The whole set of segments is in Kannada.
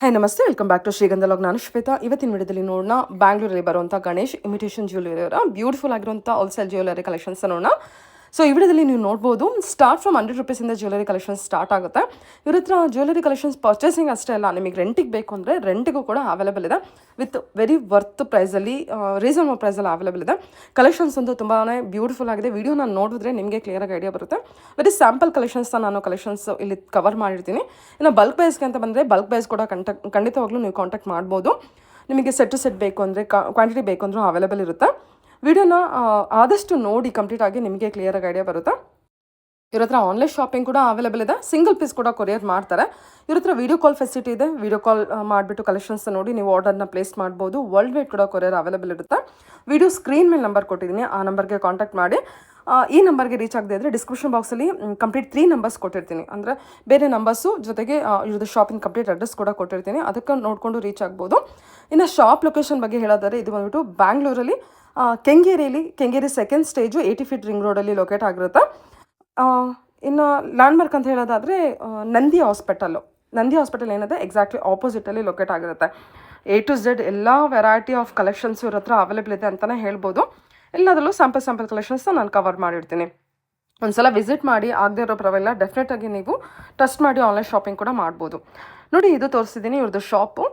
ಹಾಯ್ ನಮಸ್ತೆ, ವೆಲ್ಕಮ್ ಬ್ಯಾಕ್ ಟು ಶ್ರೀಗಂಧಲೋಗ್. ನಾನು ಶ್ವೇತಾ. ಇವತ್ತಿನ ವಿಡಿಯೋದಲ್ಲಿ ನೋಡೋಣ ಬ್ಯಾಂಗ್ಳೂರಲ್ಲಿ ಬರುವಂಥ ಗಣೇಶ್ ಇಮಿಟೇಷನ್ ಜ್ಯುವೆಲರಿ ಅವರ ಬ್ಯೂಟಿಫುಲ್ ಆಗಿರುವಂಥ ಹೋಲ್ಸೇಲ್ ಜ್ಯುವೆಲರಿ ಕಲೆಕ್ಷನ್ಸ್ ನೋಡೋಣ. ಸೊ ಈ ವಿಡಿಯೋದಲ್ಲಿ ನೀವು ನೋಡ್ಬೋದು, ಸ್ಟಾರ್ಟ್ ಫ್ರಮ್ 100 ರೂಪೀಸಿಂದ ಜ್ಯುವೆಲರಿ ಕಲೆಕ್ಷನ್ಸ್ ಸ್ಟಾರ್ಟ್ ಆಗುತ್ತೆ. ಇವ್ರ ಹತ್ರ ಜ್ಯುವೆಲರಿ ಕಲೆಕ್ಷನ್ಸ್ ಪರ್ಚೇಸಿಂಗ್ ಅಷ್ಟೇ ಅಲ್ಲ, ನಿಮಗೆ ರೆಂಟಿಗೆ ಬೇಕು ಅಂದರೆ ರೆಂಟಿಗೂ ಕೂಡ ಅವೈಲೇಬಲ್ ಇದೆ. ವಿತ್ ವೆರಿ ವರ್ತ್ ಪ್ರೈಸಲ್ಲಿ, ರೀಸನಬಲ್ ಪ್ರೈಸಲ್ಲಿ ಅವೈಲೇಬಲ್ ಇದೆ. ಕಲೆಕ್ಷನ್ಸ್ ಒಂದು ತುಂಬಾ ಬ್ಯೂಟಿಫುಲ್ ಆಗಿದೆ. ವಿಡಿಯೋನ ನೋಡಿದ್ರೆ ನಿಮಗೆ ಕ್ಲಿಯರಾಗಿ ಐಡಿಯಾ ಬರುತ್ತೆ. ವೆರಿ ಸ್ಯಾಂಪಲ್ ಕಲೆಕ್ಷನ್ಸ್ನ ನಾನು ಕಲೆಕ್ಷನ್ಸ್ ಇಲ್ಲಿ ಕವರ್ ಮಾಡಿರ್ತೀನಿ. ಇನ್ನು ಬಲ್ಕ್ ಪ್ರೈಸ್ಗೆ ಅಂತ ಬಂದರೆ ಬಲ್ಕ್ ಪ್ರೈಸ್ ಕೂಡ ಖಂಡಿತವಾಗ್ಲೂ ನೀವು ಕಾಂಟ್ಯಾಕ್ಟ್ ಮಾಡ್ಬೋದು. ನಿಮಗೆ ಸೆಟ್ ಟು ಸೆಟ್ ಬೇಕು ಅಂದರೆ, ಕ್ವಾಂಟಿಟಿ ಬೇಕು ಅಂದರೂ ಅವೈಲೇಬಲ್ ಇರುತ್ತೆ. ವಿಡಿಯೋನ ಆದಷ್ಟು ನೋಡಿ ಕಂಪ್ಲೀಟ್ ಆಗಿ ನಿಮಗೆ ಕ್ಲಿಯರಾಗಿ ಐಡಿಯಾ ಬರುತ್ತೆ. ಇವ್ರ ಹತ್ರ ಆನ್ಲೈನ್ ಶಾಪಿಂಗ್ ಕೂಡ ಅವೈಲೇಬಲ್ ಇದೆ. ಸಿಂಗಲ್ ಪೀಸ್ ಕೂಡ ಕೊರಿಯರ್ ಮಾಡ್ತಾರೆ. ಇವ್ರ ಹತ್ರ ವಿಡಿಯೋ ಕಾಲ್ ಫೆಸಿಲಿಟಿ ಇದೆ. ವಿಡಿಯೋ ಕಾಲ್ ಮಾಡಿಬಿಟ್ಟು ಕಲೆಕ್ಷನ್ಸ್ ನೋಡಿ ನೀವು ಆರ್ಡರ್ನ ಪ್ಲೇಸ್ ಮಾಡ್ಬೋದು. ವರ್ಲ್ಡ್ ವೈಡ್ ಕೂಡ ಕೊರಿಯರ್ ಅವೈಲೇಬಲ್ ಇರುತ್ತೆ. ವಿಡಿಯೋ ಸ್ಕ್ರೀನ್ ಮೇಲೆ ನಂಬರ್ ಕೊಟ್ಟಿದ್ದೀನಿ, ಆ ನಂಬರ್ಗೆ ಕಾಂಟ್ಯಾಕ್ಟ್ ಮಾಡಿ. ಈ ನಂಬರ್ಗೆ ರೀಚ್ ಆಗದೆ ಇದ್ದರೆ ಡಿಸ್ಕ್ರಿಪ್ಷನ್ ಬಾಕ್ಸಲ್ಲಿ ಕಂಪ್ಲೀಟ್ 3 ನಂಬರ್ಸ್ ಕೊಟ್ಟಿರ್ತೀನಿ. ಅಂದರೆ ಬೇರೆ ನಂಬರ್ಸು ಜೊತೆಗೆ ಇವ್ರದ್ದು ಶಾಪಿಂಗ್ ಕಂಪ್ಲೀಟ್ ಅಡ್ರೆಸ್ ಕೂಡ ಕೊಟ್ಟಿರ್ತೀನಿ. ಅದಕ್ಕೆ ನೋಡಿಕೊಂಡು ರೀಚ್ ಆಗ್ಬೋದು. ಇನ್ನು ಶಾಪ್ ಲೊಕೇಶನ್ ಬಗ್ಗೆ ಹೇಳೋದಾದರೆ ಇದು ಬಂದ್ಬಿಟ್ಟು ಬ್ಯಾಂಗ್ಳೂರಲ್ಲಿ Kengeri second stage 80 feet ring ರೋಡಲ್ಲಿ ಲೊಕೇಟ್ ಆಗಿರುತ್ತೆ. ಇನ್ನು ಲ್ಯಾಂಡ್ಮಾರ್ಕ್ ಅಂತ ಹೇಳೋದಾದರೆ ನಂದಿ ಹಾಸ್ಪಿಟಲ್ ಏನಿದೆ ಎಕ್ಸಾಕ್ಟ್ಲಿ ಆಪೋಸಿಟಲ್ಲಿ ಲೊಕೇಟ್ ಆಗಿರುತ್ತೆ. A to Z ಎಲ್ಲ ವೆರೈಟಿ ಆಫ್ ಕಲೆಕ್ಷನ್ಸ್ ಇವ್ರ ಹತ್ರ ಅವೈಲೇಬಲ್ ಇದೆ ಅಂತಲೇ ಹೇಳ್ಬೋದು. ಎಲ್ಲದರಲ್ಲೂ ಸ್ಯಾಂಪಲ್ ಕಲೆಕ್ಷನ್ಸ್ನ ನಾನು ಕವರ್ ಮಾಡಿರ್ತೀನಿ. ಒಂದ್ಸಲ ವಿಸಿಟ್ ಮಾಡಿ, ಆಗದೆ ಇರೋ ಪರವಾಗಿಲ್ಲ, ಡೆಫಿನೆಟಾಗಿ ನೀವು ಟ್ರಸ್ಟ್ ಮಾಡಿ ಆನ್ಲೈನ್ ಶಾಪಿಂಗ್ ಕೂಡ ಮಾಡ್ಬೋದು. ನೋಡಿ, ಇದು ತೋರಿಸಿದ್ದೀನಿ ಇವ್ರದ್ದು ಶಾಪು.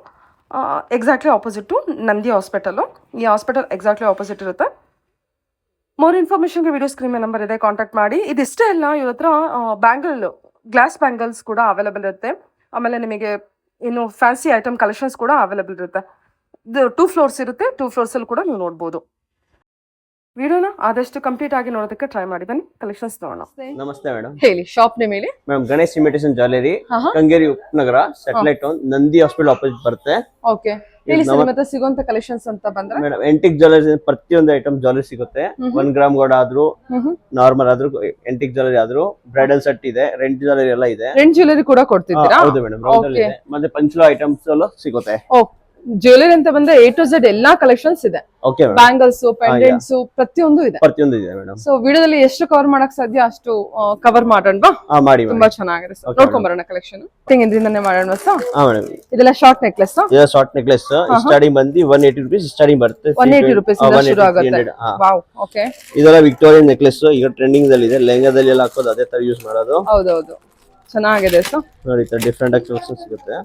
Exactly ಆಪೋಸಿಟು Nandi hospital. ಈ ಹಾಸ್ಪಿಟಲ್ ಎಕ್ಸಾಕ್ಟ್ಲಿ ಆಪೋಸಿಟ್ ಇರುತ್ತೆ. ಮೋರ್ ಇನ್ಫಾರ್ಮೇಷನ್ಗೆ ವಿಡಿಯೋ ಸ್ಕ್ರೀನ್ ಮೇಲೆ ನಂಬರ್ ಇದೆ, ಕಾಂಟ್ಯಾಕ್ಟ್ ಮಾಡಿ. ಇದಿಷ್ಟೇ ಅಲ್ಲ, ಇವ್ರ ಹತ್ರ ಗ್ಲಾಸ್ ಬ್ಯಾಂಗಲ್ಸ್ ಕೂಡ ಅವೈಲೇಬಲ್ ಇರುತ್ತೆ. ಆಮೇಲೆ ನಿಮಗೆ ಇನ್ನು ಫ್ಯಾನ್ಸಿ ಐಟಮ್ ಕಲೆಕ್ಷನ್ಸ್ ಕೂಡ ಅವೈಲೇಬಲ್ ಇರುತ್ತೆ. ಇದು 2 ಫ್ಲೋರ್ಸ್ ಇರುತ್ತೆ. 2 ಫ್ಲೋರ್ಸಲ್ಲಿ ಕೂಡ ನೀವು ನೋಡ್ಬೋದು. ವಿಡಿಯೋನ ಆದಷ್ಟು ಕಂಪ್ಲೀಟ್ ಆಗಿ ನೋಡೋದಕ್ಕೆ ಟ್ರೈ ಮಾಡಿ. ಬನ್ನಿ ಕಲೆಕ್ಷನ್ಸ್ ನೋಡೋಣ. ನಮಸ್ತೆ ಮೇಡಮ್. ಹೇಳಿ, ಶಾಪ್ ನೇಮ್ ಹೇಳಿ. ಮೇಡಮ್, ಗಣೇಶ್ ಇಮಿಟೇಷನ್ ಜ್ಯುವೆಲರಿ, ಕಂಗೇರಿ ಉಪನಗರ, satellite town, Nandi hospital opposite ಬರುತ್ತೆ. ಓಕೆ, ಹೇಳಿ ಸರ್. ಮತ್ತೆ ಸಿಗುವಂತ ಕಲೆಕ್ಷನ್ಸ್ ಅಂತ ಬಂದ್ರೆ ಮೇಡಮ್, ಎಂಟಿಕ್ ಜ್ಯುವೆಲರಿ ಪ್ರತಿಯೊಂದು ಐಟಮ್ ಜ್ಯುವೆಲರಿ ಸಿಗುತ್ತೆ. 1 ಗ್ರಾಮ್ ಗೋಲ್ಡ್ ಆದ್ರೂ, ನಾರ್ಮಲ್ ಆದ್ರೂ, ಎಂಟಿಕ್ ಜ್ಯುವೆಲರಿ ಆದ್ರೂ, ಬ್ರೈಡಲ್ ಸೆಟ್ ಇದೆ, ರೆಂಟ್ ಜ್ಯುವೆಲರಿ ಎಲ್ಲ ಇದೆ. ರೆಂಟ್ ಜ್ಯುವೆಲರಿ ಕೂಡ ಕೊಡ್ತಿದ್ದೀರಾ? ಹೌದು ಮೇಡಮ್, ಇದೆ. ಮತ್ತೆ ಪಂಚಲೋ ಐಟಮ್ಸ್ ಎಲ್ಲ ಸಿಗುತ್ತೆ. ಜ್ಯುವೆಲರಿ ಅಂತ ಬಂದ್ರೆ A to Z ಎಲ್ಲಾ ಕಲೆಕ್ಷನ್ಸ್ ಇದೆ. ಓಕೆ, ಬ್ಯಾಂಗಲ್ಸ್, ಪೆಂಡೆಂಟ್ಸ್ ಪ್ರತಿಯೊಂದು ಇದೆ. ಮೇಡಮ್. ಸೊ ವಿಡಿಯೋದಲ್ಲಿ ಎಷ್ಟು ಕವರ್ ಮಾಡಕ್ ಸಾಧ್ಯ ಅಷ್ಟು ಕವರ್ ಮಾಡೋಣವಾ? ಮಾಡಿ. ತುಂಬಾ ಚೆನ್ನಾಗಿದೆ ಸರ್. ನೋಡ್ಕೊಂಡ್ ಬರೋಣ ಕಲೆಕ್ಷನ್. ಇಂದ್ರಿಂದಾನೆ ಮಾಡೋಣ ಸರ್. ಇದೆಲ್ಲ ಶಾರ್ಟ್ ನೆಕ್ಲೆಸ್. ಇದು ಶಾರ್ಟ್ ನೆಕ್ಲೆಸ್ ಸ್ಟಾರ್ಟಿಂಗ್ ಬಂದು 180 ರೂಪೀಸ್ ಸ್ಟಾರ್ಟಿಂಗ್ ಬರುತ್ತೆ. 180 ರೂಪೀಸ್ ಇಂದ ಶುರು ಆಗುತ್ತೆ. Wow, okay. ಇದೆಲ್ಲ ವಿಕ್ಟೋರಿಯನ್ ನೆಕ್ಲೆಸ್, ಈಗ ಟ್ರೆಂಡಿಂಗ್ ದಲ್ಲಿ ಇದೆ. ಲೆಹಂಗಾದಲ್ಲಿ ಎಲ್ಲ ಹಾಕೋದು ಅದೇ ತರ ಯೂಸ್ ಮಾಡೋದು. ಹೌದೌದು, ಚೆನ್ನಾಗಿದೆ ಸರ್. ನೋಡಿ, ಡಿಫರೆಂಟ್ ಆಗಿ ಕಲೆಕ್ಷನ್ ಸಿಗುತ್ತೆ.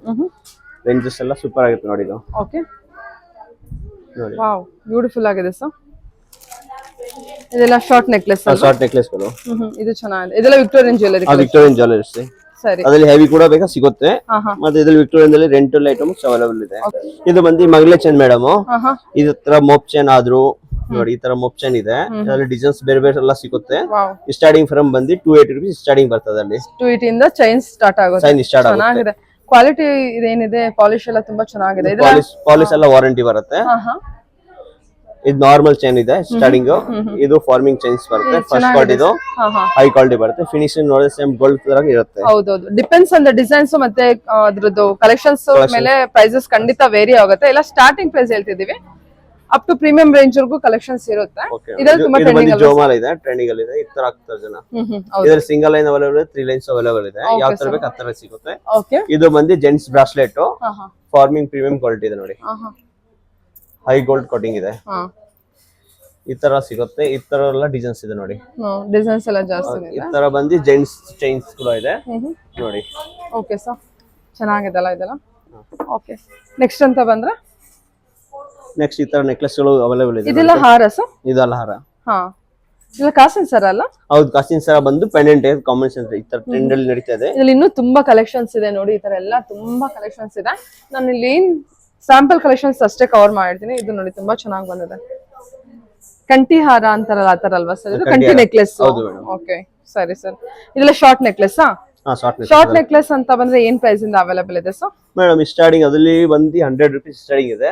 ರೇಂಜಸ್ ಎಲ್ಲ ಸೂಪರ್ ಆಗುತ್ತೆ ನೋಡಿ ಇದು. ಓಕೆ, ವಾವ್, ಬ್ಯೂಟಿಫುಲ್ ಆಗಿದೆ ಸರ್. ಇದೆಲ್ಲ ಶಾರ್ಟ್ ನೆಕ್ಲೆಸ್. ಶಾರ್ಟ್ ನೆಕ್ಲೆಸ್ಗಳು. ಇದು ಚೆನ್ನಾಗಿದೆ. ಇದೆಲ್ಲ ವಿಕ್ಟೋರಿಯನ್ ಜ್ಯುವೆಲರಿ. Victorian jewellers. ಸರಿ. ಅದರಲ್ಲಿ ಹೆವಿ ಕೂಡ ಬೇಕಾ ಸಿಗುತ್ತೆ. ಮತ್ತೆ ಇದರಲ್ಲಿ ವಿಕ್ಟೋರಿಯನ್ ದಲ್ಲಿ ರೆಂಟಲ್ ಐಟಮ್ಸ್ ಅವೈಲೇಬಲ್ ಇದೆ. ಇದು ಬಂದು ಮಗಳೇ ಚೈನ್ ಮೇಡಮ್. ಇದು ತರ ಮೋಪ್ ಚೈನ್ ಆದ್ರೂ ನೋಡಿ, ಈ ತರ ಮೋಪ್ ಚೈನ್ ಇದೆ. ಅದರಲ್ಲಿ ಡಿಸೈನ್ಸ್ ಬೇರೆ ಬೇರೆ ಎಲ್ಲ ಸಿಗುತ್ತೆ. ಸ್ಟಾರ್ಟಿಂಗ್ ಫ್ರಮ್ ಬಂದು 280 ರೂಪೀಸ್ ಸ್ಟಾರ್ಟಿಂಗ್ ಬರ್ತದೆ. ಅಲ್ಲಿ 280 ಇಂದ ಚೈನ್ ಸ್ಟಾರ್ಟ್ ಆಗುತ್ತೆ. ಚೈನ್ ಸ್ಟಾರ್ಟ್ ಆಗುತ್ತೆ. ಚೆನ್ನಾಗಿದೆ. ಕ್ವಾಲಿಟಿ ಇದೇನಿದೆ, ಪಾಲಿಶ್ ಎಲ್ಲ ತುಂಬಾ ಚೆನ್ನಾಗಿದೆ. ಪಾಲಿಶ್ ಎಲ್ಲ ವಾರಂಟಿ ಬರುತ್ತೆ. ಇದು ನಾರ್ಮಲ್ ಚೈನ್ ಇದೆ ಸ್ಟಾರ್ಟಿಂಗ್. ಇದು ಫಾರ್ಮಿಂಗ್ ಚೈನ್ಸ್ ಬರುತ್ತೆ. ಫಸ್ಟ್ ಕ್ವಾಲಿಟಿ ಇದು ಹೈ ಕ್ವಾಲಿಟಿ ಬರುತ್ತೆ. ಫಿನಿಶಿಂಗ್ ನೋಡಿದ್ರೆ ಸೇಮ್ ಗೋಲ್ಡ್ ತರ ಇರುತ್ತೆ. ಹೌದೌದು, ಡಿಪೆಂಡ್ಸ್ ಆನ್ ದ ಡಿಸೈನ್ಸ್ ಮತ್ತೆ ಅದ್ರದ್ದು ಕಲೆಕ್ಷನ್ಸ್ ಮೇಲೆ ಪ್ರೈಸಸ್ ಖಂಡಿತ ವೇರಿ ಆಗುತ್ತೆ. ಎಲ್ಲ ಸ್ಟಾರ್ಟಿಂಗ್ ಪ್ರೈಸ್ ಹೇಳ್ತಿದೀವಿ, ಅಪ್ ಟು ಪ್ರೀಮಿಯಂ ರೇಂಜ್ ವರೆಗೂ ಕಲೆಕ್ಷನ್ಸ್ ಇರುತ್ತೆ. ಇದರಲ್ಲಿ ತುಂಬಾ ಟ್ರೆಂಡಿಂಗ್ ಅಲ್ಲಿ ಜೋಮಾಲ್ ಇದೆ, ಟ್ರೆಂಡಿಂಗ್ ಅಲ್ಲಿ ಇದೆ. ಈ ತರ ಆಗ್ತಾರೆ ಜನ. ಇದರಲ್ಲಿ ಸಿಂಗಲ್ ಲೈನ್ ಅವೈಲೇಬಲ್ ಇದೆ, 3 ಲೈನ್ಸ್ ಅವೈಲೇಬಲ್ ಇದೆ. ಯಾವ ತರ ಬೇಕು ಆ ತರ ಸಿಗುತ್ತೆ. ಇದು ಬಂದು gents bracelet, farming premium quality ಇದೆ ನೋಡಿ. ಹೈ ಗೋಲ್ಡ್ ಕೋಟಿಂಗ್ ಇದೆ. ಈ ತರ ಸಿಗುತ್ತೆ. ಈ ತರ ಎಲ್ಲ ಡಿಸೈನ್ಸ್ ಇದೆ ನೋಡಿ. ಡಿಸೈನ್ಸ್ ಎಲ್ಲ ಜಾಸ್ತಿ ಇದೆ. ಈ ತರ ಬಂದು ಜೆಂಟ್ಸ್ ಚೈನ್ಸ್ ಕೂಡ ಇದೆ ನೋಡಿ. ಓಕೆ ಸರ್, ಚೆನ್ನಾಗಿದೆಲ್ಲ ಇದೆಲ್ಲ. ಓಕೆ, ನೆಕ್ಸ್ಟ್ ಅಂತ ಬಂದ್ರೆ ನೆಕ್ಸ್ಟ್ ಈ ತರ ನೆಕ್ಲೆಸ್ ಗಳು ಅವೈಲೇಬಲ್ ಇದೆ. ಇದೆಲ್ಲ ಹಾರ ಸರ್? ಇದೆಲ್ಲ ಹಾರ. ಇಲ್ಲ ಕಾಸಿನ ಸರ ಅಲ್ಲ? ಹೌದು, ಕಾಸಿನ ಸರ ಬಂದು ಪೆಂಡೆಂಟ್ ಕಾಂಬಿನೇಷನ್ ಈ ತರ ಟ್ರೆಂಡ್ ಅಲ್ಲಿ ನಡೀತಾ ಇದೆ. ಇದ್ರಲ್ಲಿ ಇನ್ನೂ ತುಂಬಾ ಕಲೆಕ್ಷನ್ಸ್ ಇದೆ ನೋಡಿ. ಈ ತರ ಎಲ್ಲ ತುಂಬಾ ಕಲೆಕ್ಷನ್ಸ್ ಇದೆ. ನಾನು ಇಲ್ಲಿ ಸ್ಯಾಂಪಲ್ ಕಲೆಕ್ಷನ್ಸ್ ಅಷ್ಟೇ ಕವರ್ ಮಾಡಿರ್ತೀನಿ. ಇದು ನೋಡಿ, ತುಂಬಾ ಚೆನ್ನಾಗಿ ಬಂದಿದೆ. ಕಂಠಿ ಹಾರ ಅಂತಾರಲ್ಲ, ಆ ತರ ಅಲ್ವಾ ಸರ್? ಇದು ಕಂಠಿ ನೆಕ್ಲೆಸ್. ಓಕೆ, ಸರಿ ಸರ್. ಇದೆಲ್ಲ ಶಾರ್ಟ್ ನೆಕ್ಲೆಸ್. ಶಾರ್ಟ್ ನೆಕ್ಲೆಸ್ ಅಂತ ಬಂದ್ರೆ ಏನ್ ಪ್ರೈಸ್ ಇಂದ ಅವೈಲೇಬಲ್ ಇದೆ ಸರ್? ಮೇಡಮ್, ಸ್ಟಾರ್ಟಿಂಗ್ ಅದಲ್ಲಿ ಬಂದು 100 ರೂಪೀಸ್ ಸ್ಟಾರ್ಟಿಂಗ್ ಇದೆ.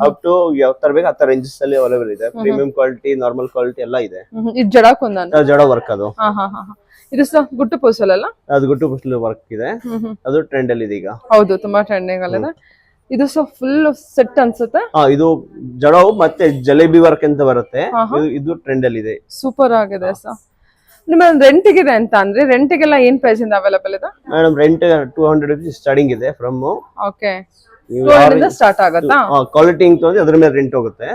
ಅಪ್ ಟು ಯಾವ ತರ ಬೇಕು ಆ ತರ ರೇಂಜಸ್ ಅಲ್ಲಿ ಅವೈಲೇಬಲ್ ಇದೆ. ಪ್ರೀಮಿಯಂ ಕ್ವಾಲಿಟಿ, ನಾರ್ಮಲ್ ಕ್ವಾಲಿಟಿ ಎಲ್ಲ ಇದೆ. ಇದು ಜಡ ಕುಂದನ್, ಜಡ ವರ್ಕ್ ಅದು. ಇದು ಸರ್ ಗುಟ್ಟು ಪೂಸಲ್ ಅಲ್ಲ? ಅದು ಗುಟ್ಟು ಪೂಸಲ್ ವರ್ಕ್ ಇದೆ. ಅದು ಟ್ರೆಂಡ್ ಅಲ್ಲಿ ಇದೆ ಈಗ. ಹೌದು, ತುಂಬಾ ಟ್ರೆಂಡಿಂಗ್ ಅಲ್ಲಿ ಇದೆ. ಇದು ಸಹ ಫುಲ್ ಸೆಟ್ ಅನ್ಸುತ್ತೆ. ಇದು ಜಡವು ಮತ್ತೆ ಜಲೇಬಿ ವರ್ಕ್ ಅಂತ ಬರುತ್ತೆ. ಇದು ಟ್ರೆಂಡ್ ಅಲ್ಲಿ ಇದೆ. ಸೂಪರ್ ಆಗಿದೆ ಸರ್. ನಿಮ್ಮ ರೆಂಟಿಗೆ ಇದೆ ಅಂತ ಅಂದ್ರೆ ರೆಂಟಿಗೆಲ್ಲ ಏನ್ ಪ್ರೈಸ್ ಇಂದ ಅವೈಲೇಬಲ್ ಇದೆ? ಮೇಡಮ್, ರೆಂಟ್ 200 ರೂಪೀಸ್ ಸ್ಟಾರ್ಟಿಂಗ್ ಇದೆ ಫ್ರಮ್. ಓಕೆ, 12 ಸ್ಟಾರ್ಟ್ ಆಗತ್ತಾ? ಕ್ವಾಲಿಟಿ ಹಿಂಗ್ ತಗೊಂಡ್ರೆ ಅದ್ರ ಮೇಲೆ ರೆಂಟ್ ಹೋಗುತ್ತೆ.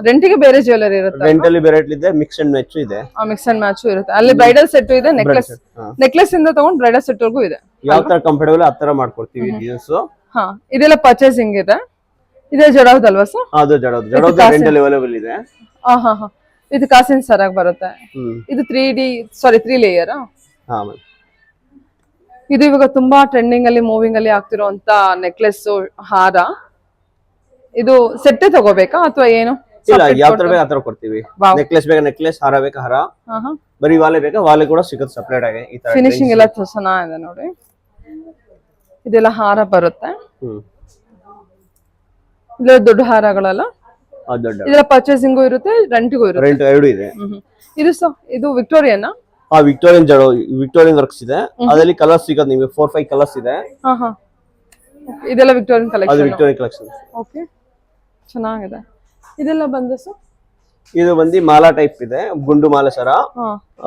ರೆಂಟಿಗೆ ಬೇರೆ ಜ್ಯುವೆಲರಿ ಇರುತ್ತೆ, ರೆಂಟ್ ಅಲ್ಲಿ ಬೇರೆ ಇದೆ, ಮಿಕ್ಸ್ ಅಂಡ್ ಮ್ಯಾಚ್ ಇದೆ. ಮಿಕ್ಸ್ ಅಂಡ್ ಮ್ಯಾಚ್ ಇರುತ್ತೆ. ಅಲ್ಲಿ ಬ್ರೈಡಲ್ ಸೆಟ್ ಇದೆ, ನೆಕ್ಲೆಸ್ ಇಂದ ತಗೊಂಡ್ ಬ್ರೈಡಲ್ ಸೆಟ್ ವರ್ಗೂ ಇದೆ. ಯಾವ ತರ ಕಂಫರ್ಟಬಲ್ ಆ ತರ ಮಾಡ್ಕೊಡ್ತೀವಿ ಡಿಸೈನ್ಸ್. ಇದೆಲ್ಲ ಪರ್ಚೇಸಿಂಗ್ ಇದೆ. ಇದೇ ಜಡೋದಲ್ವಾ ಸರ್? ಅದು ಜಡೋದು ರೆಂಟ್ ಅಲ್ಲಿ ಅವೈಲೇಬಲ್ ಇದೆ. ಇದು ಕಾಸಿನ ಸರಾಗ್ ಬರುತ್ತೆ. ಇದು 3 ಲೇಯರ್. ಇದು ಇವಾಗ ತುಂಬಾ ಟ್ರೆಂಡಿಂಗ್ ಅಲ್ಲಿ ಮೂವಿಂಗ್ ಅಲ್ಲಿ ಆಗ್ತಿರೋಂತ ನೆಕ್ಲೆಸ್ ಹಾರ. ಇದು ಸೆಟ್ಟೆ ತಗೋಬೇಕಾ ಅಥವಾ ಏನು? ಇಲ್ಲ, ಯಾವ ತರ ಬೇಕು ಆ ತರ ಕೊಡ್ತೀವಿ. ನೆಕ್ಲೆಸ್ ಬೇಕಾ ನೆಕ್ಲೆಸ್, ಹಾರ ಬೇಕಾ ಹಾರ, ಬರೀ ವಾಲೆ ಬೇಕಾ ವಾಲೆ ಕೂಡ ಸಿಗುತ್ತೆ ಸಪರೇಟ್ ಆಗಿ. ಈ ತರ ಫಿನಿಶಿಂಗ್ ಎಲ್ಲ ಚೆನ್ನಾಗಿದೆ ನೋಡಿ. ಇದೆಲ್ಲ ಹಾರ ಬರುತ್ತೆ. ಇದೆಲ್ಲ ದೊಡ್ಡ ಹಾರಗಳಲ್ಲ, ಇದೆಲ್ಲ ಪರ್ಚೇಸಿಂಗು ಇರುತ್ತೆ, ರೆಂಟಿಗೂ ಇರುತ್ತೆ. ರೆಂಟ್ ಎರಡು ಇದೆ. ಇದು ವಿಕ್ಟೋರಿಯನ್. ವಿಕ್ಟೋರಿಯನ್ ವರ್ಕ್ಸ್ ಇದೆ. ಅದರಲ್ಲಿ ಕಲರ್ಸ್ ಸಿಗುತ್ತೆ ನಿಮಗೆ 4-5 ಕಲರ್ಸ್ ಇದೆ. ಇದೆಲ್ಲ ವಿಕ್ಟೋರಿಯನ್ ಕಲೆಕ್ಷನ್. ಅದು ವಿಕ್ಟೋರಿಯನ್ ಕಲೆಕ್ಷನ್. ಓಕೆ, ಚೆನ್ನಾಗಿದೆ. ಇದೆಲ್ಲ ಬಂದು ಇದು ಬಂದು ಮಾಲಾ ಟೈಪ್ ಇದೆ, ಗುಂಡು ಮಾಲೆ ಸರ.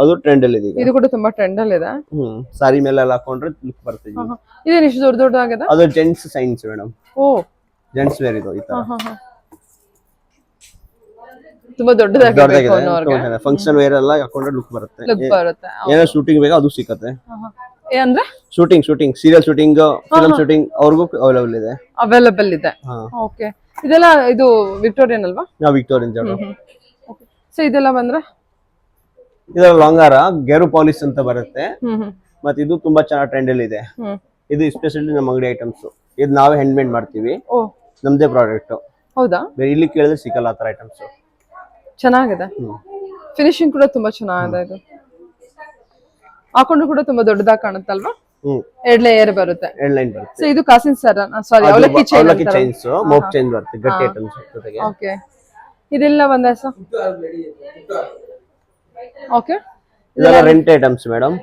ಅದು ಟ್ರೆಂಡ್ ಅಲ್ಲಿ ಇದೆ. ಇದು ಕೂಡ ತುಂಬಾ ಟ್ರೆಂಡ್ ಅಲ್ಲಿ ಇದೆ. ಸಾರಿ ಮೇಲೆ ಎಲ್ಲ ಹಾಕೊಂಡ್ರೆ ಲುಕ್ ಬರ್ತದೆ. ಇದೇನು ಇಷ್ಟು ದೊಡ್ಡದಾಗಿದೆ? ಅದು gents science madam. Gents wear ಇದು. ಈ ತರ ತುಂಬಾ ದೊಡ್ಡದಾಗಿದೆ. ಫಂಕ್ಷನ್ ವೇರ್ ಎಲ್ಲ ಹಾಕೊಂಡ್ರೆ ಲುಕ್ ಬರುತ್ತೆ. ಏನೋ ಶೂಟಿಂಗ್ ಬೇಕಾ ಅದು ಸಿಗುತ್ತೆ. ಅಂದ್ರೆ shooting serial shooting, film shooting ಅವ್ರಿಗೂ ಅವೈಲೇಬಲ್ ಇದೆ. ಓಕೆ, ಇದೆಲ್ಲ ಇದು ವಿಕ್ಟೋರಿಯನ್ ಅಲ್ವಾ? ವಿಕ್ಟೋರಿಯನ್ ಜಡ. ಸೊ ಇದೆಲ್ಲ ಬಂದ್ರೆ ಇದರ ಲಾಂಗಾರ ಗೆರು ಪಾಲಿಶ್ ಅಂತ ಬರುತ್ತೆ. ಮತ್ತೆ ಇದು ತುಂಬಾ ಚೆನ್ನಾಗಿ ಟ್ರೆಂಡ್ ಅಲ್ಲಿ ಇದೆ. ಇದು ಎಸ್ಪೆಷಲಿ ನಮ್ಮ ಅಂಗಡಿ ಐಟಮ್ಸ್. ಇದು ನಾವೇ ಹ್ಯಾಂಡ್ ಮೇಡ್ ಮಾಡ್ತೀವಿ, ನಮ್ದೇ ಪ್ರಾಡಕ್ಟ್. ಹೌದಾ? ಇಲ್ಲಿ ಕೇಳಿದ್ರೆ ಸಿಗಲ್ಲ ಆ ತರ ಐಟಮ್ಸ್. ಚೆನ್ನಾಗಿದೆ, ಫಿನಿಶಿಂಗ್ ಕೂಡ ತುಂಬಾ ಚೆನ್ನಾಗಿದೆ. ಇದು ಹಾಕೊಂಡು ಕೂಡ ತುಂಬಾ ದೊಡ್ಡದಾಗಿ ಕಾಣುತ್ತಲ್ವಾ? 2 ಲೇಯರ್ ಬರುತ್ತೆ. 2 ಲೈನ್ ಬರುತ್ತೆ. ಸೊ ಇದು ಕಾಸಿನ ಸರ, ಸಾರಿ ಅವಲಕ್ಕಿ ಚೈನ್ಸ್, ಮೋಪ್ ಚೈನ್ ಬರುತ್ತೆ, ಗಟ್ಟಿ ಐಟಮ್ಸ್ ಜೊತೆಗೆ. ಓಕೆ, ಇದೆಲ್ಲ ಬಂದ ಸರ್. ಓಕೆ, ಇದೆಲ್ಲ rent items madam.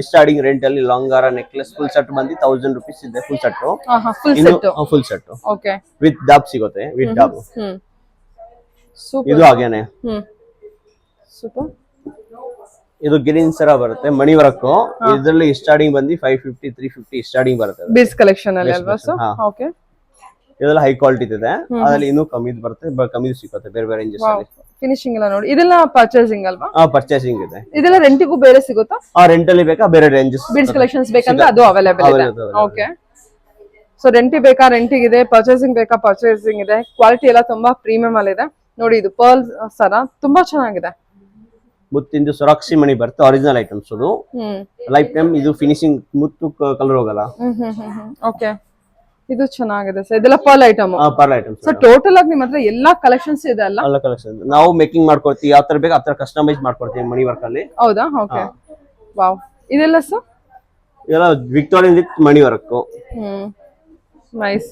Starting rent ಅಲ್ಲಿ ಲಾಂಗಾರ ನೆಕ್ಲೆಸ್ ಫುಲ್ ಸೆಟ್ ಬಂದು 1000 rupees ಇದೆ. Full set, full set with ಡಾಬ್ ಸಿಗುತ್ತೆ. ವಿತ್ ಡಾಬ್ ಇದು ಹಾಗೇನೆ. ಸೂಪರ್. ಇದು ಗಿರಿನ್ ಸರ ಬರುತ್ತೆ, ಮಣಿ ವರ್ಕ್. ಇದರಲ್ಲಿ ಸ್ಟಾರ್ಟಿಂಗ್ ಬಂದು 550 350 ಸ್ಟಾರ್ಟಿಂಗ್ ಬರುತ್ತೆ. ಬೀಡ್ಸ್ ಕಲೆಕ್ಷನ್ ಅಲ್ಲಿ ಅಲ್ವಾ ಸರ್? ಓಕೆ, ಇದೆಲ್ಲ ಹೈ ಕ್ವಾಲಿಟಿ ಇದೆ. ಅದರಲ್ಲಿ ಇನ್ನೂ ಕಮ್ಮಿ ಬರುತ್ತೆ, ಕಮ್ಮಿ ಸಿಗುತ್ತೆ ಬೇರೆ ಬೇರೆ ರೇಂಜಸ್ ಅಲ್ಲಿ. ಫಿನಿಶಿಂಗ್ ಎಲ್ಲ ನೋಡಿ. ಇದೆಲ್ಲ ಪರ್ಚೇಸಿಂಗ್ ಅಲ್ವಾ? ಪರ್ಚೇಸಿಂಗ್ ಇದೆ. ಇದೆಲ್ಲ ರೆಂಟಿಗೂ ಬೇರೆ ಸಿಗುತ್ತಾ? ರೆಂಟ್ ಅಲ್ಲಿ ಬೇಕಾ ಬೇರೆ ರೇಂಜಸ್. ಬೀಡ್ಸ್ ಕಲೆಕ್ಷನ್ಸ್ ಬೇಕಂದ್ರೆ ಅದು ಅವೈಲೇಬಲ್ ಇದೆ. ಓಕೆ, ಸೊ ರೆಂಟಿ ಬೇಕಾ ರೆಂಟಿಗೆ ಇದೆ, ಪರ್ಚೇಸಿಂಗ್ ಬೇಕಾ ಪರ್ಚೇಸಿಂಗ್ ಇದೆ. ಕ್ವಾಲಿಟಿ ಎಲ್ಲ ತುಂಬಾ ಪ್ರೀಮಿಯಂ ಅಲ್ಲಿ ಇದೆ ನೋಡಿ. ಇದು ಪರ್ಲ್ ಸರ ತುಂಬಾ ಚೆನ್ನಾಗಿದೆ. ಮುತ್ತಿಂದು ಸೊರಾಕ್ಸಿ ಮಣಿ ಬರುತ್ತೆ, ಒರಿಜಿನಲ್ ಐಟಮ್ಸ್. ಅದು ಲೈಫ್ ಟೈಮ್ ಇದು ಫಿನಿಶಿಂಗ್, ಮುತ್ತು ಕಲರ್ ಹೋಗಲ್ಲ. ಓಕೆ, ಇದು ಚೆನ್ನಾಗಿದೆ ಸರ್. ಇದೆಲ್ಲ pearl item. Pearl items. So total ಆಗಿ ನಿಮ್ಮ ಹತ್ರ ಎಲ್ಲಾ ಕಲೆಕ್ಷನ್ಸ್ ಇದೆ ಅಲ್ಲ? ಎಲ್ಲ ಕಲೆಕ್ಷನ್ ನಾವು ಮೇಕಿಂಗ್ ಮಾಡ್ಕೊಡ್ತೀವಿ. ಯಾವ ತರ ಬೇಕು ಆ ತರ ಕಸ್ಟಮೈಸ್ ಮಾಡ್ಕೊಡ್ತೀವಿ ಮಣಿ ವರ್ಕ್ ಅಲ್ಲಿ. ಹೌದಾ? Okay, wow. ಇದೆಲ್ಲ ಸರ್ ಇದೆಲ್ಲ Victorian with Mani work. Nice.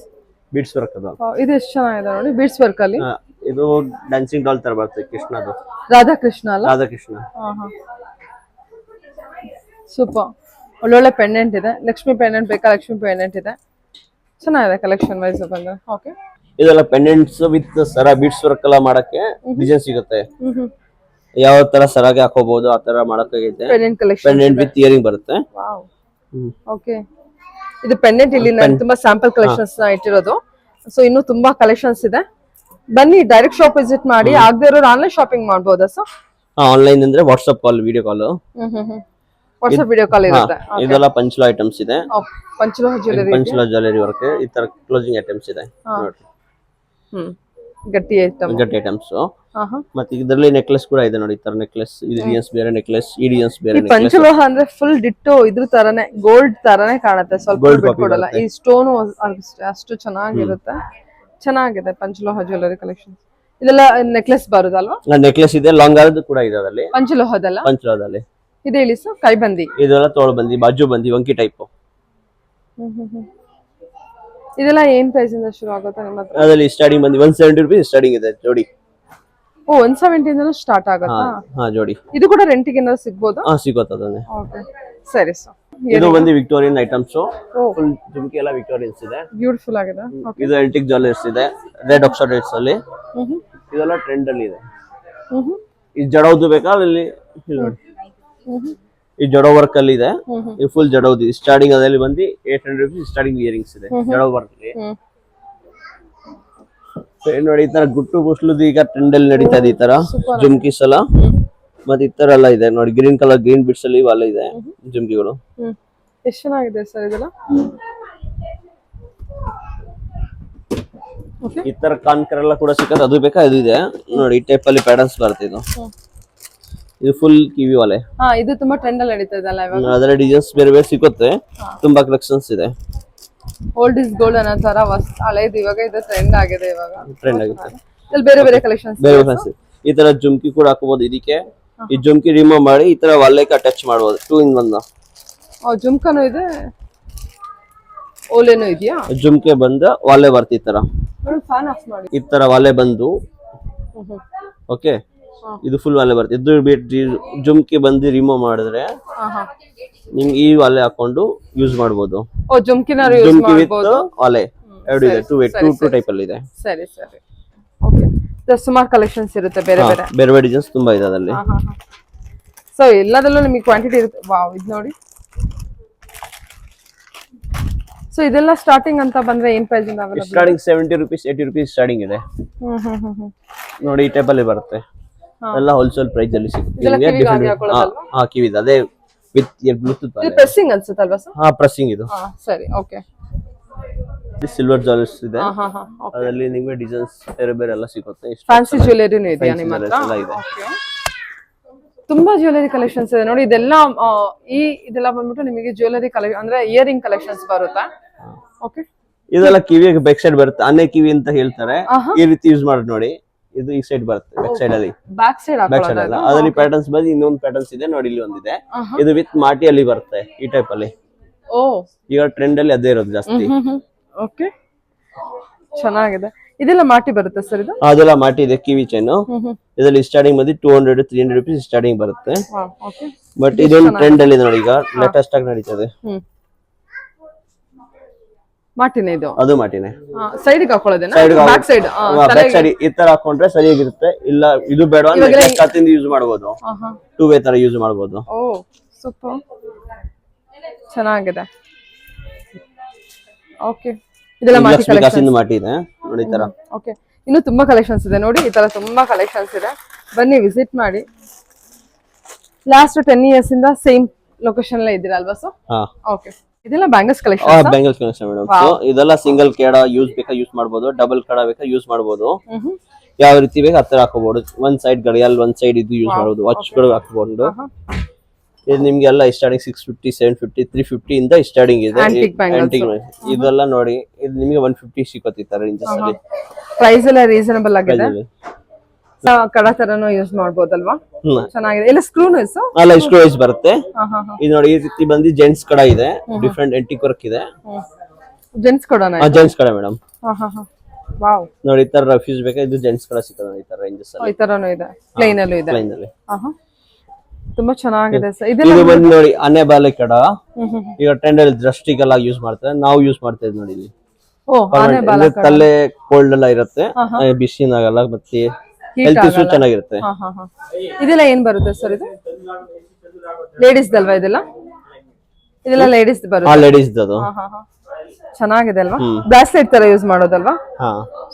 Beads work ಅದು. ಇದು ಎಷ್ಟು ಚೆನ್ನಾಗಿದೆ ನೋಡಿ, ಬೀಡ್ಸ್ ವರ್ಕ್ ಅಲ್ಲಿ. ಇದು ಡ್ಯಾನ್ಸಿಂಗ್ ಡಾಲ್ ತರ ಬರುತ್ತೆ, ಕೃಷ್ಣದು. ರಾಧಾಕೃಷ್ಣ ಅಲ್ಲ? ರಾಧಾಕೃಷ್ಣ. ಸೂಪರ್. ಒಳ್ಳೊಳ್ಳೆ ಪೆಂಡೆಂಟ್ ಇದೆ. ಲಕ್ಷ್ಮಿ ಪೆಂಡೆಂಟ್ ಬೇಕಾ? ಲಕ್ಷ್ಮಿ ಪೆಂಡೆಂಟ್ ಇದೆ, ಚೆನ್ನಾಗಿದೆ ಕಲೆಕ್ಷನ್ ವೈಸ್ ಬಂದ್ರೆ. ಓಕೆ, ಇದೆಲ್ಲ pendants with sir beads work ಎಲ್ಲ ಮಾಡಕ್ಕೆ ಡಿಸೈನ್ ಸಿಗುತ್ತೆ. ಯಾವ ತರ ಸರಾಗೆ ಹಾಕೋಬಹುದು ಆ ತರ ಮಾಡಕ್ಕಾಗೈತೆ. Pendant collection, pendant with earring ಬರುತ್ತೆ. ವಾವ್. ಓಕೆ, ಇದು ಪೆಂಡೆಂಟ್ ಇಲ್ಲಿ ನಾನು ತುಂಬಾ ಸ್ಯಾಂಪಲ್ ಕಲೆಕ್ಷನ್ಸ್ ನ ಇಟ್ಟಿರೋದು. ಸೊ ಇನ್ನು ತುಂಬಾ ಕಲೆಕ್ಷನ್ಸ್ ಇದೆ. ಬನ್ನಿ, ಡೈರೆಕ್ಟ್ ಶಾಪ್ ವಿಸಿಟ್ ಮಾಡಿ. ಆಗದೆ ಇರೋರು ಆನ್ಲೈನ್ ಶಾಪಿಂಗ್ ಮಾಡಬಹುದಾ ಸರ್? ಆನ್ಲೈನ್ ಅಂದ್ರೆ WhatsApp call, video call. WhatsApp video call ಇರುತ್ತೆ. ಇದೆಲ್ಲ ಪಂಚಲ ಐಟಮ್ಸ್ ಇದೆ. ಪಂಚಲ ಜ್ಯುವೆಲರಿ ವರ್ಕ್. ಈ ತರ ಕ್ಲೋಸಿಂಗ್ ಐಟಮ್ಸ್ ಇದೆ ನೋಡಿ. ಗಟ್ಟಿ ಐಟಮ್ಸ್. ಮತ್ತೆ ಇದರಲ್ಲಿ ನೆಕ್ಲೆಸ್ ಕೂಡ ಇದೆ ನೋಡಿ. ಈ ತರ ನೆಕ್ಲೆಸ್, ಇದು ಡಿಯನ್ಸ್ ಬೇರೆ ನೆಕ್ಲೆಸ್, ಈ ಡಿಯನ್ಸ್ ಬೇರೆ ನೆಕ್ಲೆಸ್. ಪಂಚಲೋಹ ಅಂದ್ರೆ ಫುಲ್ ಡಿಟ್ಟೋ ಇದ್ರ ತರನೇ, ಗೋಲ್ಡ್ ತರನೇ ಕಾಣುತ್ತೆ. ಸ್ವಲ್ಪ ಬಿಟ್ಕೊಡಲ್ಲ. ಈ ಸ್ಟೋನ್ ಅಷ್ಟು ಚೆನ್ನಾಗಿರುತ್ತೆ. ಚೆನ್ನಾಗಿದೆ ಪಂಚಲೋಹ ಜ್ಯುವೆಲರಿ ಕಲೆಕ್ಷನ್. ಇದೆಲ್ಲ ನೆಕ್ಲೆಸ್ ಬರುದಲ್ವಾ? ನೆಕ್ಲೆಸ್ ಇದೆ, ಲಾಂಗ್ ಆರ್ದು ಕೂಡ ಇದೆ ಅದರಲ್ಲಿ. ಪಂಚಲೋಹದಲ್ಲ? ಪಂಚಲೋಹದಲ್ಲಿ ಇದೆ. ಹೇಳಿ ಸರ್. ಕೈಬಂದಿ ಇದೆಲ್ಲ ತೋಳು ಬಂದಿ, ಬಾಜು ಬಂದಿ, ವಂಕಿ ಟೈಪ್. ಇದೆಲ್ಲ ಏನ್ ಪ್ರೈಸ್ ಇಂದ ಶುರು ಆಗುತ್ತೆ ನಿಮ್ಮ ಹತ್ರ? ಅದರಲ್ಲಿ ಸ್ಟಾರ್ಟಿಂಗ್ ಬಂದಿ 170 rupees ಸ್ಟಾರ್ಟಿಂಗ್ ಇದೆ ಜೋಡಿ. 170 ಇಂದ ಸ್ಟಾರ್ಟ್ ಆಗುತ್ತಾ? ಜೋಡಿ. ಇದು ಕೂಡ ರೆಂಟಿಗೆ ಏನಾದ್ರು ಸಿಗಬಹುದಾ? ಸಿಗುತ್ತೆ ಅದನ್ನೇ. ಓಕೆ, ಸರಿ ಸರ್. ಇದು ಬಂದು ವಿಕ್ಟೋರಿಯನ್ ಐಟಮ್ಸ್. ಫುಲ್ ಜುಮ್ಕಿ ಎಲ್ಲ ವಿಕ್ಟೋರಿಯನ್ಸ್ ಇದೆ. ಬ್ಯೂಟಿಫುಲ್ ಆಗಿದೆ. ಇದು ಆಂಟಿಕ್ ಜ್ಯುವೆಲರ್ಸ್ ಇದೆ, ರೆಡ್ ಆಕ್ಸೈಡ್ಸ್ ಅಲ್ಲಿ. ಇದೆಲ್ಲ ಟ್ರೆಂಡ್ ಅಲ್ಲಿ ಇದೆ. ಇದು ಜಡೋದು ಬೇಕಾ ಅಲ್ಲಿ ನೋಡಿ. ಈ ಜಡೋ ವರ್ಕ್ ಅಲ್ಲಿ ಇದೆ, ಈ ಫುಲ್ ಜಡೋದು ಸ್ಟಾರ್ಟಿಂಗ್ ಅದಲ್ಲಿ ಬಂದು 800 rupees ಸ್ಟಾರ್ಟಿಂಗ್ ಇಯರಿಂಗ್ಸ್ ಇದೆ ಜಡೋ ವರ್ಕ್ ಅಲ್ಲಿ. ನೋಡಿ ಈ ತರ ಗುಟ್ಟು ಬುಸ್ಲುದು ಈಗ ಟ್ರೆಂಡ್ ಅಲ್ಲಿ ನಡೀತಾ ಇದೆ, ಈ ತರ ಜುಮ್ಕೀಸ್ ಎಲ್ಲ ಮತ್ತೆ ಈ ತರ ಎಲ್ಲ ಇದೆ ನೋಡಿ. ಗ್ರೀನ್ ಕಲರ್ ಗ್ರೀನ್ ಬಿಟ್ಸ್ ಅಲ್ಲಿ ಇವೆಲ್ಲ ಇದೆ ಜುಮ್ಕಿಗಳು. ಎಷ್ಟು ಚೆನ್ನಾಗಿದೆ ಸರ್ ಇದೆಲ್ಲ. ಈ ತರ ಕಾನ್ಕರ್ ಎಲ್ಲ ಕೂಡ ಸಿಕ್ಕತ್ತೆ, ಅದು ಬೇಕಾ ಇದು ಇದೆ ನೋಡಿ. ಈ ಟೈಪ್ ಅಲ್ಲಿ ಪ್ಯಾಟರ್ನ್ಸ್ ಬರುತ್ತೆ ಇದು. ಇದು ಫುಲ್ ಕಿವಿ ವಾಲೆ. ಇದು ತುಂಬಾ ಟ್ರೆಂಡ್ ಅಲ್ಲಿ ನಡೀತಾ ಇದೆ ಅಲ್ಲ ಇವಾಗ. ಅದರ ಡಿಸೈನ್ಸ್ ಬೇರೆ ಬೇರೆ ಸಿಗುತ್ತೆ, ತುಂಬಾ ಕಲೆಕ್ಷನ್ಸ್ ಇದೆ. ಓಲ್ಡ್ ಇಸ್ ಗೋಲ್ಡ್ ಅನ್ನೋ ತರ ಹಳೇದು ಇವಾಗ ಇದು ಟ್ರೆಂಡ್ ಆಗಿದೆ ಇವಾಗ. ಟ್ರೆಂಡ್ ಆಗುತ್ತೆ. ಇಲ್ಲಿ ಬೇರೆ ಬೇರೆ ಕಲೆಕ್ಷನ್ಸ್ ಬೇರೆ ಬೇರೆ ಈ ತರ ಜುಮ್ಕಿ ಕೂಡ ಹಾಕಬಹುದು ಇದಕ್ಕೆ. ಈ ಜುಮ್ಕಿ ರಿಮೂವ್ ಮಾಡಿ ಈ ತರ ವಾಲೆಗೆ ಅಟ್ಯಾಚ್ ಮಾಡಬಹುದು, 2 in 1. ಜುಮ್ಕಾನು ಇದೆ, ಓಲೆನೂ ಇದೆಯಾ? ಜುಮ್ಕೆ ಬಂದ ವಾಲೆ ಬರ್ತಿ ಈ ತರ. ಫ್ಯಾನ್ ಆಫ್ ಮಾಡಿ. ಈ ತರ ವಾಲೆ ಬಂದು ಓಕೆ, ಇದು ಫುಲ್ ವಾಲೆ ಬರುತ್ತೆ. ಇದು ಜುಮ್ಕಿ ಬಂದು ರಿಮೂವ್ ಮಾಡಿದ್ರೆ ನಿಮ್ಗೆ ಈ ವಾಲೆ ಹಾಕೊಂಡು ಯೂಸ್ ಮಾಡಬಹುದು. ಜುಮ್ಕಿ ವಿತ್ ವಾಲೆ ಎರಡು ಇದೆ, ಟೂ ಟೈಪ್ ಅಲ್ಲಿ ಇದೆ. ಸರಿ ಸರಿ, ಓಕೆ. ಸುಮಾರು ಕಲೆಕ್ಷನ್ಸ್ ಇರುತ್ತೆ, ಬೇರೆ ಬೇರೆ ಬೇರೆ ಬೇರೆ ಡಿಸೈನ್ಸ್ ತುಂಬಾ ಇದೆ ಅದರಲ್ಲಿ. ಸೊ ಎಲ್ಲದಲ್ಲೂ ನಿಮಗೆ ಕ್ವಾಂಟಿಟಿ ಇರುತ್ತೆ. ವಾವ್, ಇದು ನೋಡಿ. ಸೊ ಇದೆಲ್ಲ ಸ್ಟಾರ್ಟಿಂಗ್ ಅಂತ ಬಂದ್ರೆ ಏನ್ ಪ್ರೈಸ್ ಇಂದ available? Starting 70 rupees 80 rupees starting ಇದೆ ನೋಡಿ. ಈ ಟೈಪ್ ಅಲ್ಲಿ ಬರುತ್ತೆ ಎಲ್ಲ ಹೋಲ್ಸೇಲ್ ಪ್ರೈಸ್ ಅಲ್ಲಿ ಸಿಗುತ್ತೆ. ಕಿವಿದ ಅದೇ ವಿತ್ ಬ್ಲೂಟೂತ್ ಪ್ರೆಸ್ಸಿಂಗ್ ಅನ್ಸುತ್ತಲ್ವಾ ಸರ್? ಪ್ರೆಸ್ಸಿಂಗ್ ಇದು. ಸರಿ, ಓಕೆ. ಸಿಲ್ವರ್ ಜ್ಯುವೆಲ್ಲರ್ಸ್ ಇದೆ, ಅದರಲ್ಲಿ ನಿಮಗೆ ಡಿಸೈನ್ಸ್ ಬೇರೆ ಬೇರೆ ಎಲ್ಲ ಸಿಗುತ್ತೆ. ಫ್ಯಾನ್ಸಿ ಜ್ಯುವೆಲ್ಲರಿನೂ ಇದೆಯಾ ನಿಮ್ಮ ಹತ್ರ? ತುಂಬಾ ಜ್ಯುವೆಲ್ಲರಿ ಕಲೆಕ್ಷನ್ಸ್ ಇದೆ ನೋಡಿ. ಇದೆಲ್ಲ ಬಂದ್ಬಿಟ್ಟು ನಿಮಗೆ ಜ್ಯುವೆಲ್ಲರಿ ಕಲೆಕ್ಷನ್ ಅಂದ್ರೆ ಇಯರಿಂಗ್ ಕಲೆಕ್ಷನ್ಸ್ ಬರುತ್ತಾ? ಓಕೆ. ಇದೆಲ್ಲ ಕಿವಿಗೆ ಬ್ಯಾಕ್ ಸೈಡ್ ಬರುತ್ತೆ, ಆನೆ ಕಿವಿ ಅಂತ ಹೇಳ್ತಾರೆ. ಈ ರೀತಿ ಯೂಸ್ ಮಾಡಿ ನೋಡಿ. ಇದು ಈ ಸೈಡ್ ಬರುತ್ತೆ, ಬ್ಯಾಕ್ ಸೈಡ್ ಅಲ್ಲಿ. ಬ್ಯಾಕ್ ಸೈಡ್ ಅಲ್ಲ, ಅದರಲ್ಲಿ ಪ್ಯಾಟರ್ನ್ಸ್ ಬಂದು ಇನ್ನೊಂದು ಪ್ಯಾಟರ್ನ್ಸ್ ಇದೆ ನೋಡಿ. ಇಲ್ಲಿ ಒಂದಿದೆ, ಇದು ವಿತ್ ಮಾಟಿಯಲ್ಲಿ ಬರುತ್ತೆ ಈ ಟೈಪ್ ಅಲ್ಲಿ. ಈಗ ಟ್ರೆಂಡ್ ಅಲ್ಲಿ ಅದೇ ಇರೋದು ಜಾಸ್ತಿ. ಓಕೆ, ಚೆನ್ನಾಗಿದೆ. ಇದೆಲ್ಲ ಮಾಟಿ ಬರುತ್ತೆ ಸರ್? ಇದು ಅದೆಲ್ಲ ಮಾಟಿ ಇದೆ. ಕಿವಿ ಚೈನ್ ಇದರಲ್ಲಿ ಸ್ಟಾರ್ಟಿಂಗ್ ಬಂದು 200-300 rupees ಸ್ಟಾರ್ಟಿಂಗ್ ಬರುತ್ತೆ. ಬಟ್ ಇದೊಂದು ಟ್ರೆಂಡ್ ಅಲ್ಲಿ ನೋಡಿ, ಈಗ ಲೇಟೆಸ್ಟ್ ಆಗಿ ನಡೀತದೆ. ಮಾಟಿನೇ ಇದು? ಅದು ಮಾಟಿನೇ. ಸೈಡ್ ಗೆ ಹಾಕೊಳ್ಳೋದೇನಾ? ಬ್ಯಾಕ್ ಸೈಡ್ ಈ ತರ ಹಾಕೊಂಡ್ರೆ ಸರಿಯಾಗಿರುತ್ತೆ. ಇಲ್ಲ ಇದು ಬೇಡ ಅಂದ್ರೆ ಯೂಸ್ ಮಾಡಬಹುದು, 2 way ತರ ಯೂಸ್ ಮಾಡಬಹುದು. ಓ ಸೂಪರ್, ಚೆನ್ನಾಗಿದೆ. ಓಕೆ, ಇದೆಲ್ಲ ಮಾಟಿ ಕಲೆಕ್ಷನ್. ಮಾಟಿ ಇದೆ ನೋಡಿ ಈ ತರ. ಓಕೆ, ಇನ್ನು ತುಂಬಾ ಕಲೆಕ್ಷನ್ಸ್ ಇದೆ ನೋಡಿ. ಈ ತರ ತುಂಬಾ ಕಲೆಕ್ಷನ್ಸ್ ಇದೆ, ಬನ್ನಿ ವಿಸಿಟ್ ಮಾಡಿ. ಲಾಸ್ಟ್ 10 years ಇಂದ ಸೇಮ್ ಲೊಕೇಶನ್ ಅಲ್ಲೇ ಇದ್ದೀರಾ ಅಲ್ವಾ ಸರ್? ಓಕೆ. ಇದೆಲ್ಲ bangles collection? Bangles collection madam. ಇದೆಲ್ಲ ಸಿಂಗಲ್ ಕೇಡ ಯೂಸ್ ಬೇಕಾ ಯೂಸ್ ಮಾಡಬಹುದು, ಡಬಲ್ ಕಡ ಬೇಕಾ ಯೂಸ್ ಮಾಡಬಹುದು. ಯಾವ ರೀತಿ ಬೇಕಾ ಆ ತರ ಹಾಕೋಬಹುದು. ಒಂದ್ ಸೈಡ್ ಗಡಿಯಾಲ್, ಒಂದ್ ಸೈಡ್ ಇದು ಯೂಸ್ ಮಾಡಬಹುದು. ವಾಚ್ ಗಳು ಹಾಕಬಹುದು. ಇದು ನಿಮ್ಗೆ ಎಲ್ಲ ಸ್ಟಾರ್ಟಿಂಗ್ 650, 750, 350 ಇಂದ ಸ್ಟಾರ್ಟಿಂಗ್ ಇದೆ. ಇದೆಲ್ಲ ನೋಡಿ, ಇದು ನಿಮಗೆ 150 ಸಿಗುತ್ತೆ ಈ ತರ ರೇಂಜಸ್ ಅಲ್ಲಿ. ಪ್ರೈಸ್ ಎಲ್ಲ ರೀಸನಬಲ್ ಆಗಿದೆ. ಕಡ ತರನು ಯೂಸ್ ಮಾಡಬಹುದಲ್ವಾ? ಚೆನ್ನಾಗಿದೆ. ಎಲ್ಲ ಸ್ಕ್ರೂನು ಅಲ್ಲ, ಸ್ಕ್ರೂ ವೈಸ್ ಬರುತ್ತೆ. ಇದು ನೋಡಿ, ಈ ರೀತಿ ಬಂದು ಜೆಂಟ್ಸ್ ಕಡ ಇದೆ, ಡಿಫರೆಂಟ್ ಎಂಟಿಕ್ ವರ್ಕ್ ಇದೆ. ಜೆಂಟ್ಸ್ ಕಡನ? ಜೆಂಟ್ಸ್ ಕಡ ಮೇಡಮ್. ವಾವ್, ನೋಡಿ ಈ ತರ ರಫ್ಯೂಸ್ ಬೇಕಾ, ಇದು ಜೆಂಟ್ಸ್ ಕಡ ಸಿಗುತ್ತೆ ನೋಡಿ ಈ ತರ ರೇಂಜಸ್ ಅಲ್ಲಿ. ಈ ತರನು ಇದೆ, ಪ್ಲೇನ್ ಅಲ್ಲೂ ಇದೆ. ಪ್ಲೇನ್ ಅಲ್ಲಿ ತುಂಬಾ ಚೆನ್ನಾಗಿದೆ ಸರ್. ಇದು ಬಂದು ನೋಡಿ ಆನೆ ಬಾಲೆ ಕಡ. ಈಗ ಟ್ರೆಂಡ್ ಅಲ್ಲಿ ದೃಷ್ಟಿಗೆಲ್ಲ ಯೂಸ್ ಮಾಡ್ತಾರೆ, ನಾವು ಯೂಸ್ ಮಾಡ್ತಾ ಇದ್ದೀವಿ ನೋಡಿ ಇಲ್ಲಿ. ತಲೆ ಕೋಲ್ಡ್ ಎಲ್ಲ ಇರುತ್ತೆ, ಬಿಸಿನಾಗಲ್ಲ, ಮತ್ತೆ ಹೆಲ್ತ್ ಇಶ್ಯೂ ಚೆನ್ನಾಗಿರುತ್ತೆ. ಇದೆಲ್ಲ ಏನ್ ಬರುತ್ತೆ ಸರ್? ಇದು ಲೇಡೀಸ್ ಅಲ್ವಾ? ಇದೆಲ್ಲ ಲೇಡೀಸ್ ಬರುತ್ತೆ? ಲೇಡೀಸ್ ಅದು. ಚೆನ್ನಾಗಿದೆ ಅಲ್ವಾ? ಬ್ರಾಸ್ಲೆಟ್ ತರ ಯೂಸ್ ಮಾಡೋದಲ್ವಾ?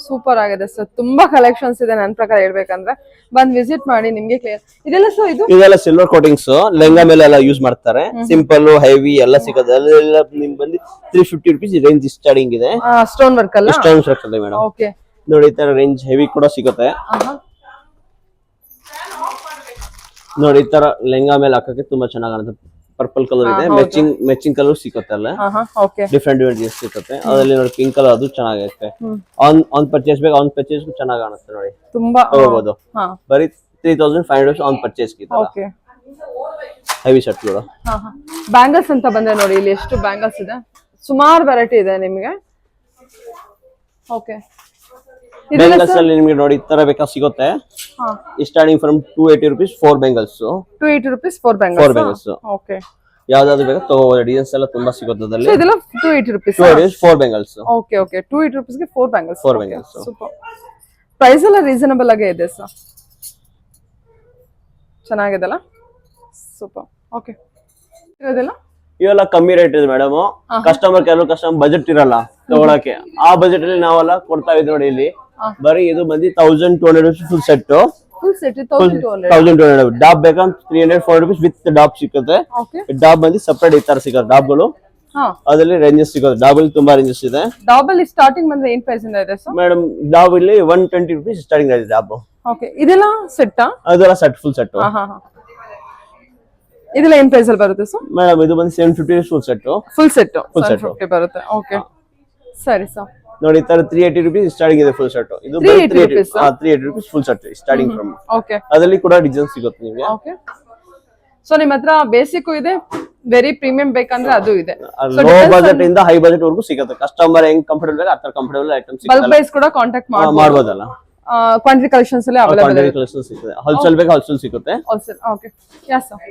ಸೂಪರ್ ಆಗಿದೆ ಸರ್. ತುಂಬಾ ಕಲೆಕ್ಷನ್ಸ್ ಇದೆ ನನ್ನ ಪ್ರಕಾರ ಹೇಳ್ಬೇಕಂದ್ರೆ. ಬಂದ್ ವಿಸಿಟ್ ಮಾಡಿ, ನಿಮ್ಗೆ ಕ್ಲಿಯರ್. ಇದೆಲ್ಲ ಸಿಲ್ವರ್ ಕೋಟಿಂಗ್ಸ್ ಲೆಹಂಗಾ ಮೇಲೆ ಎಲ್ಲ ಯೂಸ್ ಮಾಡ್ತಾರೆ. ಸಿಂಪಲ್, ಹೆವಿ ಎಲ್ಲ ಸಿಗುತ್ತೆ. ಅಲ್ಲೆಲ್ಲ ನಿಮ್ಗೆ ಬಂದು 350 rupees ರೇಂಜ್ ಸ್ಟಾರ್ಟಿಂಗ್ ಇದೆ. ಸ್ಟೋನ್ ವರ್ಕ್ ಅಲ್ಲ? ಸ್ಟೋನ್ ವರ್ಕ್ ಅಲ್ಲ ಮೇಡಮ್. ಓಕೆ, ನೋಡಿ ಈ ತರ ರೇಂಜ್ ಹೆವಿ ಕೂಡ ಸಿಗುತ್ತೆ ನೋಡಿ. ಈ ತರ ಲೆಹಂಗಾ ಮೇಲೆ ಹಾಕಕ್ಕೆ ತುಂಬಾ ಚೆನ್ನಾಗಿ ಕಾಣುತ್ತೆ. ಪರ್ಪಲ್ ಕಲರ್ ಇದೆ, ಮ್ಯಾಚಿಂಗ್ ಕಲರ್ ಸಿಗುತ್ತೆ ಅಲ್ಲ. ಡಿಫ್ರೆಂಟ್ ಸಿಗುತ್ತೆ. ಅದರಲ್ಲಿ ನೋಡಿ ಪಿಂಕ್ ಕಲರ್, ಅದು ಚೆನ್ನಾಗಿರುತ್ತೆ. ಆನ್ ಪರ್ಚೇಸ್ ಬೇಕು, ಆನ್ ಪರ್ಚೇಸ್ ಚೆನ್ನಾಗಿ ಕಾಣುತ್ತೆ ನೋಡಿ. ತುಂಬಾ ತಗೋಬಹುದು. ಬರೀ 3500 ಆನ್ ಪರ್ಚೇಸ್ ಗೆ. ಹೆವಿ ಶರ್ಟ್ ಗಳು. ಬ್ಯಾಂಗಲ್ಸ್ ಅಂತ ಬಂದ್ರೆ ನೋಡಿ, ಇಲ್ಲಿ ಎಷ್ಟು ಬ್ಯಾಂಗಲ್ಸ್ ಇದೆ, ಸುಮಾರು ವೆರೈಟಿ ಇದೆ ನಿಮಗೆ. ಓಕೆ, ಬ್ಯಾಂಗಲ್ಸ್ ಅಲ್ಲಿ ನಿಮಗೆ ನೋಡಿ ಈ ತರ ಬೇಕಾ ಸಿಗುತ್ತೆ. Starting from 280 rupees 4 bangles. 280 rupees 4 bangles. Okay, ಯಾವ್ದಾದ್ರು ಬೇಕಾ ತಗೋಬಹುದು. ಡಿಸೈನ್ಸ್ ಎಲ್ಲ ತುಂಬಾ ಸಿಗುತ್ತೆ ಅದರಲ್ಲಿ. ಇದೆಲ್ಲ 280 rupees 4 bangles. Okay okay, 280 rupees ಗೆ 4 bangles. 4 bangles. ಸೂಪರ್. ಪ್ರೈಸ್ ಎಲ್ಲ ರೀಸನಬಲ್ ಆಗೇ ಇದೆ ಸರ್. ಚೆನ್ನಾಗಿದೆಲ್ಲ, ಸೂಪರ್. ಓಕೆ, ಇರೋದೆಲ್ಲ ಇವೆಲ್ಲ ಕಮ್ಮಿ ರೇಟ್ ಇದೆ ಮೇಡಮ್. ಕೆಲವು ಕಸ್ಟಮರ್ ಬಜೆಟ್ ಇರಲ್ಲ ತಗೊಳಕ್ಕೆ, ಆ ಬಜೆಟ್ ಅಲ್ಲಿ ನಾವೆಲ್ಲ ಕೊಡ್ತಾ ಇದ್ವಿ ನೋಡಿ. ಇಲ್ಲಿ ಬರೀ ಇದು ಬಂದು 1200 rupees full set. Full set 1200. 1200 ಡಾಬ್ ಬೇಕಂತ 300-400 rupees ವಿತ್ ಡಾಬ್ ಸಿಗುತ್ತೆ. ಡಾಬ್ ಬಂದು ಸಪರೇಟ್ ಈ ತರ ಸಿಗುತ್ತೆ ಡಾಬ್ಗಳು. ಅದ್ರಲ್ಲಿ ರೇಂಜಸ್ ಸಿಗುತ್ತೆ. ಡಾಬ್ ಅಲ್ಲಿ ತುಂಬಾ ರೇಂಜಸ್ ಇದೆ. ಡಾಬ್ ಅಲ್ಲಿ ಸ್ಟಾರ್ಟಿಂಗ್ ಬಂದ್ರೆ ಏನ್ ಪ್ರೈಸ್ ಇಂದ ಇದೆ ಸರ್? ಮೇಡಮ್ ಡಾಬ್ ಇಲ್ಲಿ 120 rupees ಸ್ಟಾರ್ಟಿಂಗ್ ಇದೆ ಡಾಬ್. ಓಕೆ, ಇದೆಲ್ಲ ಸೆಟ್? ಅದೆಲ್ಲ ಸೆಟ್, ಫುಲ್ ಸೆಟ್. ಇದೆಲ್ಲ ಏನ್ ಪ್ರೈಸ್ ಅಲ್ಲಿ ಬರುತ್ತೆ ಸರ್? ಮೇಡಮ್ ಇದು ಬಂದು 750 ಫುಲ್ ಸೆಟ್. ಫುಲ್ ಸೆಟ್ 750 ಬರುತ್ತೆ. ಓಕೆ, ಸರಿ ಸರ್. ನೋಡಿ ಈ ತರ 380 rupees ಸ್ಟಾರ್ಟಿಂಗ್ ಇದೆ ಫುಲ್ ಸೆಟ್. ಇದು 380 rupees full set starting from. Okay, ಅದರಲ್ಲಿ ಕೂಡ ಡಿಸೈನ್ ಸಿಗುತ್ತೆ ನಿಮಗೆ. ಓಕೆ, ಸೊ ನಿಮ್ಮ ಹತ್ರ ಬೇಸಿಕ್ ಇದೆ, ವೆರಿ ಪ್ರೀಮಿಯಂ ಬೇಕಂದ್ರೆ ಅದು ಇದೆ. ಲೋ ಬಜೆಟ್ ಇಂದ ಹೈ ಬಜೆಟ್ ವರೆಗೂ ಸಿಗುತ್ತೆ. ಕಸ್ಟಮರ್ ಹೆಂಗ್ ಕಂಫರ್ಟಬಲ್ ಆ ತರ ಕಂಫರ್ಟಬಲ್ ಐಟಮ್ ಸಿಗುತ್ತೆ. ಬಲ್ಕ್ ಪ್ರೈಸ್ ಕೂಡ ಕಾಂಟ್ಯಾಕ್ಟ್ ಮಾಡಬಹುದಲ್ಲ. ಕ್ವಾಂಟಿಟಿ ಕಲೆಕ್ಷನ್ಸ್ ಅಲ್ಲಿ ಅವೈಲೇಬಲ್ ಇದೆ. ಹೋಲ್ಸೇಲ್ ಬೇಕು ಹೋಲ್ಸೇಲ್ ಸಿಗುತ್ತೆ. ಹೋಲ್ಸೇಲ್. Okay, yes sir.